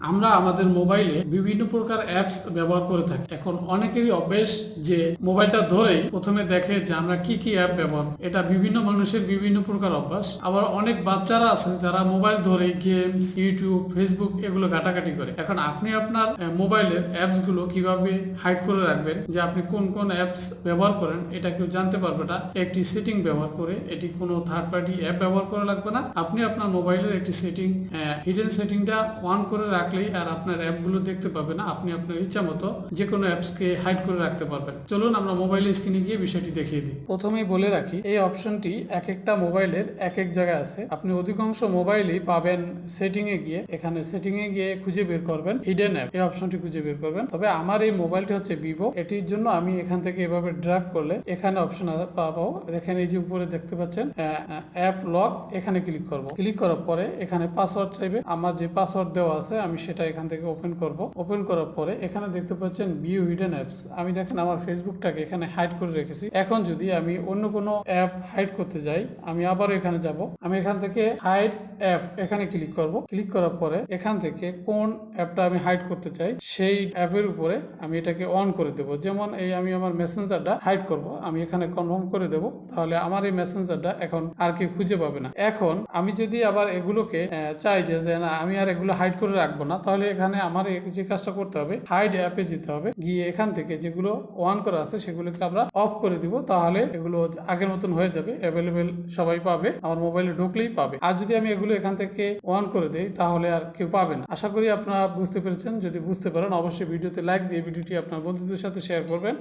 আমরা আমাদের মোবাইলে বিভিন্ন প্রকার অ্যাপস ব্যবহার করে থাকি। এখন অনেকেরই অভ্যেস যে মোবাইলটা ধরেই প্রথমে দেখে যে আমরা কি কি অ্যাপ ব্যবহার করি। এটা বিভিন্ন মানুষের বিভিন্ন প্রকার অভ্যাস। আবার অনেক বাচ্চারা আছে যারা মোবাইল ধরে গেমস, ইউটিউব, ফেসবুক এগুলো ঘাটাঘাটি করে। এখন আপনি আপনার মোবাইলের অ্যাপস গুলো কিভাবে হাইড করে রাখবেন, যে আপনি কোন কোন অ্যাপস ব্যবহার করেন এটা কেউ জানতে পারবে না একটি সেটিং ব্যবহার করে। এটি কোনো থার্ড পার্টি অ্যাপ ব্যবহার করা লাগবে না। আপনি আপনার মোবাইলের একটি সেটিং, হিডেন সেটিংটা অন করে রাখলেই আর আপনার অ্যাপগুলো দেখতে পাবে না। আপনি আপনার ইচ্ছা মতো যে কোনো অ্যাপসকে হাইড করে রাখতে পারবেন। চলুন আমরা মোবাইলের স্ক্রিনে গিয়ে বিষয়টি দেখিয়ে দিই। প্রথমেই বলে রাখি, এই অপশনটি এক একটা মোবাইলের এক এক জায়গায় আছে। আপনি অধিকাংশ মোবাইলেই পাবেন সেটিং এ গিয়ে, এখানে সেটিং এ গিয়ে খুঁজে বের করবেন হিডেন অ্যাপ, এই অপশনটি খুঁজে বের করবেন। তবে আমার এই মোবাইলটি হচ্ছে ভিভো, এটির জন্য আমি এখান থেকে এভাবে ড্র্যাগ করলে এখানে অপশন পাবো। দেখেন এই যে উপরে দেখতে পাচ্ছেন অ্যাপ লক, এখানে ক্লিক করব। ক্লিক করার পরে এখানে পাসওয়ার্ড চাইবে। আমার যে পাসওয়ার্ড দেওয়া আছে আমি সেটা এখান থেকে ওপেন করব। ওপেন করার পরে এখানে দেখতে পাচ্ছেন ভিউ হিডেন অ্যাপস। আমি দেখেন আমার ফেসবুকটাকে এখানে হাইড করে রেখেছি। এখন যদি আমি অন্য কোনো অ্যাপ হাইড করতে যাই, আমি আবারও এখানে যাব। আমি এখান থেকে হাইড অ্যাপ এখানে ক্লিক করব। ক্লিক করার পরে এখান থেকে কোন অ্যাপটা আমি হাইড করতে চাই সেই অ্যাপের উপরে আমি এটাকে অন করে দেব। যেমন এই আমি আমার মেসেঞ্জারটা হাইড করব, আমি এখানে কনফার্ম করে দেব। তাহলে আমার এই মেসেঞ্জারটা এখন আর কেউ খুঁজে পাবে না। এখন আমি যদি আবার এগুলোকে চাই যে না আমি আর এগুলো হাইড করে রাখবো না, তাহলে এখানে আমার যে কাজটা করতে হবে, হাইড অ্যাপে যেতে হবে। গিয়ে এখান থেকে যেগুলো অন করা আছে সেগুলোকে আমরা অফ করে দিব। তাহলে এগুলো আগের মতন হয়ে যাবে, অ্যাভেলেবেল সবাই পাবে, আমার মোবাইলে ঢুকলেই পাবে। আর যদি আমি এগুলো এখান থেকে অন করে দেই তাহলে আর কেউ পাবে না। আশা করি আপনারা বুঝতে পেরেছেন। যদি বুঝতে পারেন অবশ্যই ভিডিওতে লাইক দিয়ে ভিডিওটি আপনার বন্ধুদের সাথে শেয়ার করবেন।